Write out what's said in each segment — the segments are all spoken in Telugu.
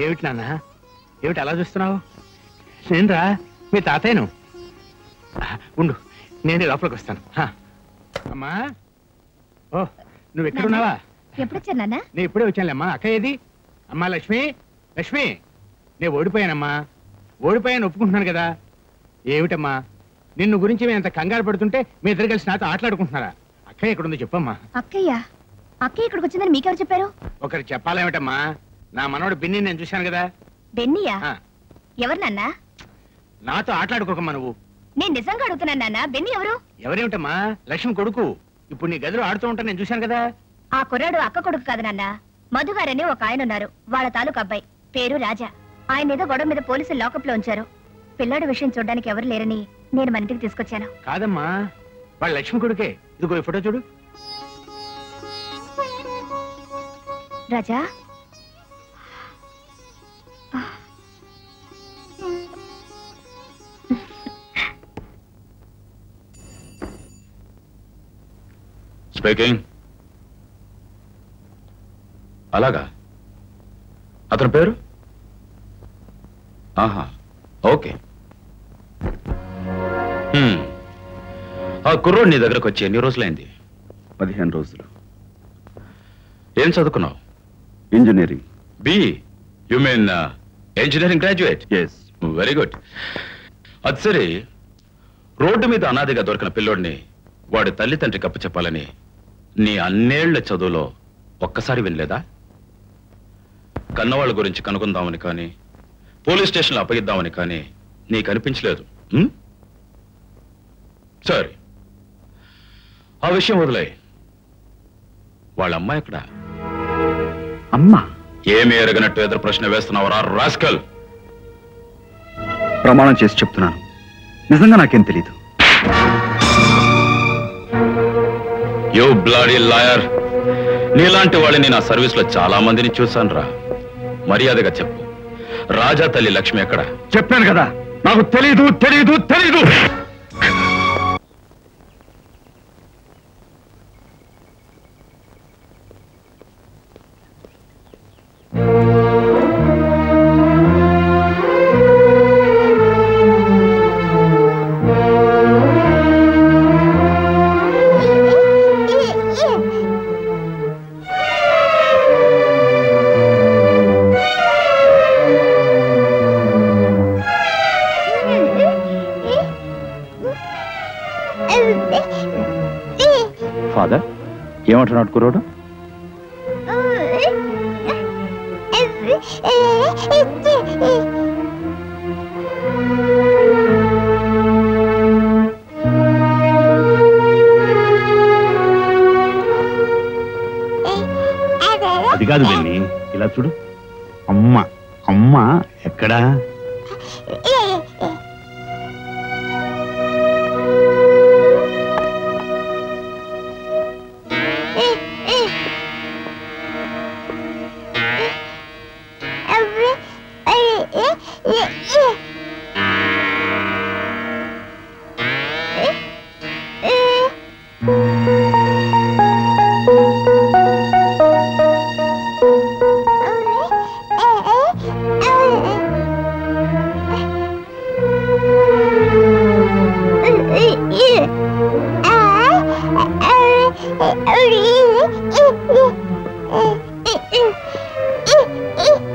ఏమిటి నాన్న, ఏమిటి అలా చూస్తున్నావు? నేనురా మీ తాతయ్యను. ఉండు, నేను లోపలికి వస్తాను. అమ్మా, ఓ నువ్వు ఎక్కడున్నావా? ఎప్పుడొచ్చారు నాన్న? నేను ఇప్పుడే వచ్చానులేమ్మా. అక్క ఏది? అమ్మా లక్ష్మి, లక్ష్మి, నేను ఓడిపోయానమ్మా. ఓడిపోయాను ఒప్పుకుంటున్నాను కదా. ఏమిటమ్మా నిన్ను గురించి మేము ఎంత కంగారు పడుతుంటే మీ ఇద్దరు కలిసి నాతో ఆటలాడుకుంటున్నారా? అక్కయ్య ఎక్కడుందో చెప్పమ్మా. అక్కయ్య ఇక్కడికి వచ్చిందని మీకెవరు చెప్పారు? ఒకరు చెప్పాలేమిటమ్మా, నా మనవడు బిన్ని నేను చూశాను కదా. బెన్నీయా? ఎవరు నాన్న? నాతో ఆటలాడుకోకమ్మా నువ్వు. నేను నిజంగా అడుగుతున్నాను నాన్న, బెన్నీ ఎవరు? ఎవరేమిటమ్మా, లక్ష్మి కొడుకు. ఇప్పుడు నీ గదిలో ఆడుతూ ఉంటా నేను చూశాను కదా. ఆ కుర్రాడు అక్క కొడుకు కాదు నాన్న, మధుగారని ఒక ఆయన ఉన్నారు, వాళ్ళ తాలూకు అబ్బాయి, పేరు రాజా. ఆయన ఏదో గొడవ మీద పోలీసులు లాకప్ లో ఉంచారు. పిల్లాడి విషయం చూడడానికి ఎవరు లేరని నేను మన ఇంటికి తీసుకొచ్చాను. కాదమ్మా, వాళ్ళ లక్ష్మి కొడుకే. ఇదిగో ఈ ఫోటో చూడు. రాజా, స్పీకింగ్. అలాగా, అతని పేరు? ఆహా, ఓకే. ఆ కుర్రోడు నీ దగ్గరకు వచ్చి ఎన్ని రోజులైంది? 15 రోజులు. ఏం చదువుకున్నావు? Engineering. BE? You mean engineering graduate? Yes. Very good. అది సరే, రోడ్డు మీద అనాదిగా దొరికిన పిల్లోడిని వాడి తల్లిదండ్రికి అప్పచెప్పాలని నీ అన్నేళ్ల చదువులో ఒక్కసారి వినలేదా? కన్నవాళ్ళ గురించి కనుక్కుందామని కానీ, పోలీస్ స్టేషన్లో అప్పగిద్దామని కానీ నీకు అనిపించలేదు? సరే, ఆ విషయం వదిలేయ్. వాళ్ళ అమ్మ ఎక్కడ? అమ్మా? ఏమి ఎరగనట్టు ఎదురు ప్రశ్న వేస్తున్నావురా రాస్కల్? ప్రమాణం చేసి చెప్తున్నాను, నిజంగా నాకేం తెలీదు. యూ బ్లడీ లాయర్, నీలాంటి వాడిని నా సర్వీస్ లో చాలా మందిని చూశాను రా. మర్యాదగా చెప్పు, రాజా తల్లి లక్ష్మి ఎక్కడ? చెప్పాను కదా, నాకు తెలీదు తెలీదు తెలీదు. ఫాదర్, ఏమంటున్నాడు కుర్రోడు? అది కాదు వెళ్ళి, ఇలా చూడు. అమ్మ అమ్మ ఎక్కడా?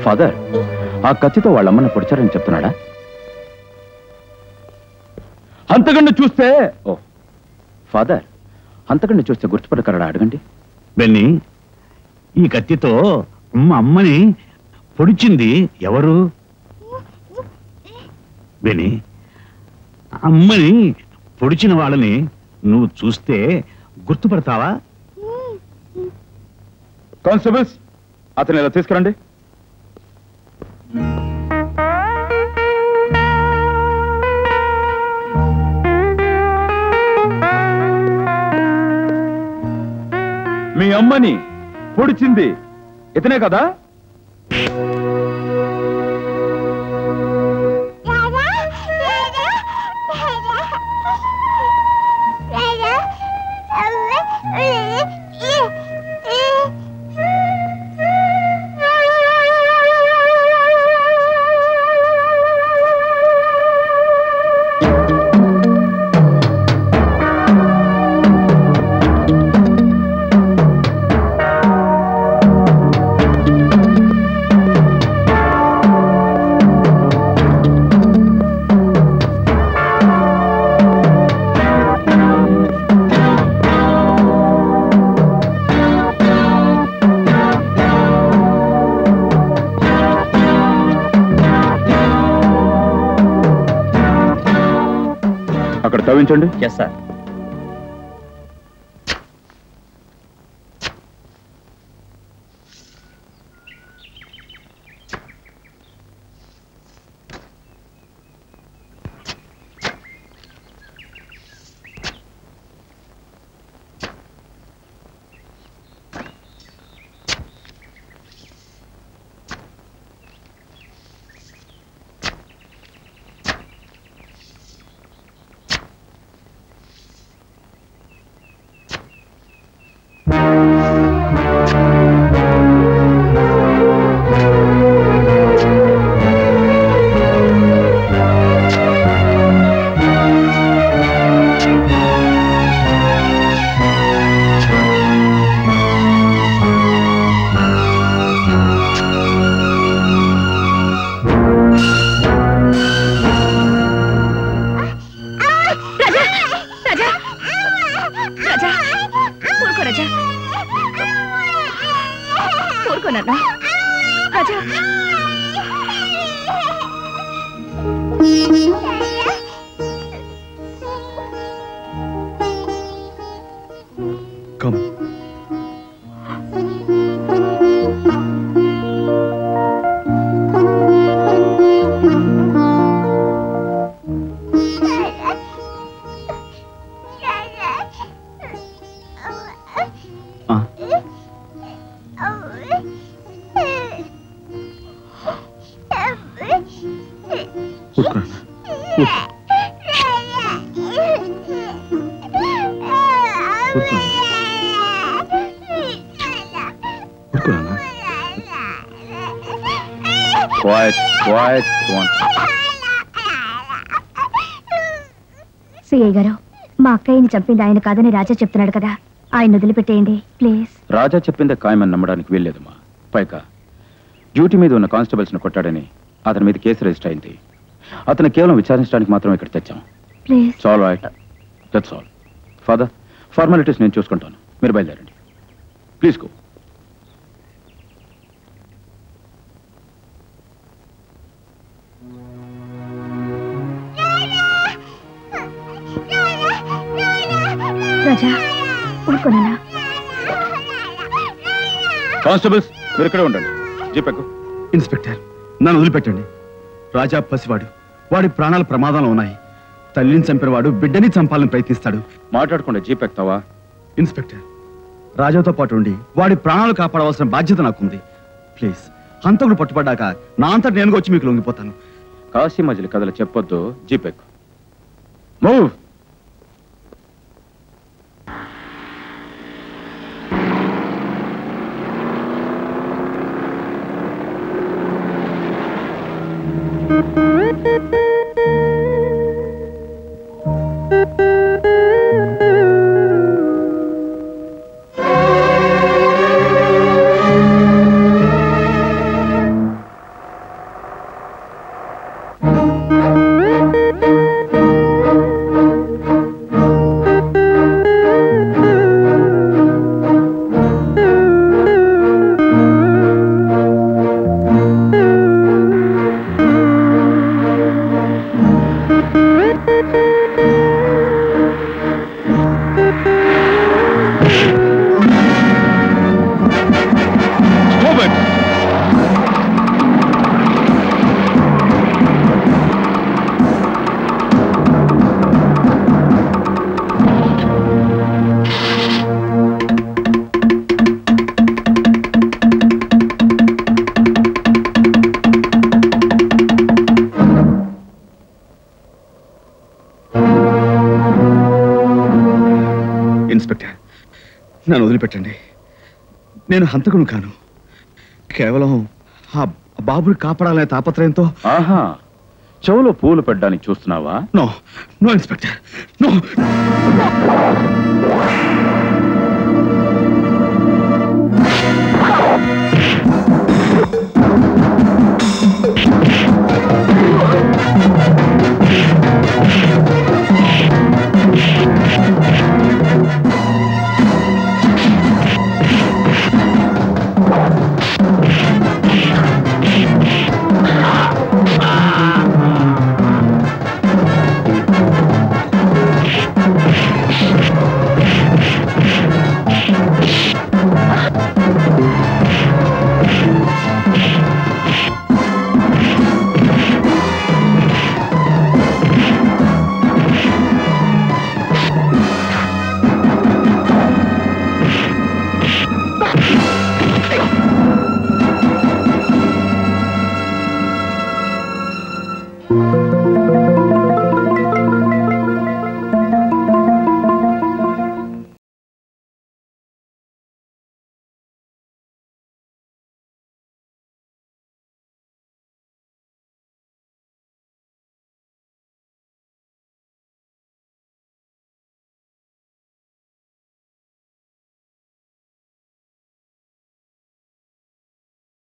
ఫాదర్, ఆ కత్తితో వాళ్ళమ్మని పొడిచారని చెప్తున్నాడా? అంతకండి చూస్తే, ఓ ఫాదర్, అంతకండి చూస్తే గుర్తుపడగలడా అడగండి. బెన్నీ, ఈ కత్తితో అమ్మని పొడిచింది ఎవరు? బెన్నీ, అమ్మని పొడిచిన వాళ్ళని నువ్వు చూస్తే గుర్తుపడతావా? కానిస్టేబుల్స్, అతను ఇలా తీసుకురండి. మీ అమ్మని పొడిచింది ఇతనే కదా? కవించండి. Yes sir. సిఐ గారు, మా అక్కయ్యని చంపింది ఆయన కాదని రాజా చెప్తున్నాడు కదా, ఆయన వదిలిపెట్టేయండి ప్లీజ్. రాజా చెప్పిందే ఖాయమని నమ్మడానికి వీల్లేదమ్మా. పైగా డ్యూటీ మీద ఉన్న కానిస్టేబుల్స్ ను కొట్టాడని అతని మీద కేసు రిజిస్టర్ అయింది. అతను కేవలం విచారించడానికి మాత్రం ఇక్కడ తెచ్చాం. Please. All right, that's all. Father, formalities నేను చూసుకుంటాను, మీరు బయలుదేరండి. Please go. రాజా, ఊరుకోనా? కానిస్టేబుల్స్, మీరు ఇక్కడే ఉండండి. జీపెక్కు. ఇన్స్పెక్టర్, నన్ను వదిలిపెట్టండి. రాజా పసివాడు, వాడి ప్రాణాలు ప్రమాదంలో ఉన్నాయి. తల్లిని చంపినవాడు బిడ్డని చంపాలని ప్రయత్నిస్తాడు. మాట్లాడకుండా జీపెక్తావా? ఇన్స్పెక్టర్, రాజాతో పాటు ఉండి వాడి ప్రాణాలు కాపాడవలసిన బాధ్యత నాకుంది. ప్లీజ్, హంతకుడు పట్టుబడ్డాక నా అంతటి నేనుగా వచ్చి మీకు లొంగిపోతాను. కాశీ మజిలి కథలు చెప్పొద్దు. జీపెక్కు. మూవ్. ఇన్స్పెక్టర్, నన్ను వదిలిపెట్టండి. నేను హంతకును కాను. కేవలం ఆ బాబుని కాపాడాలనే తాపత్రయంతో. ఆహా, చెవులో పూలు పెట్టడానికి చూస్తున్నావా? No no inspector, no.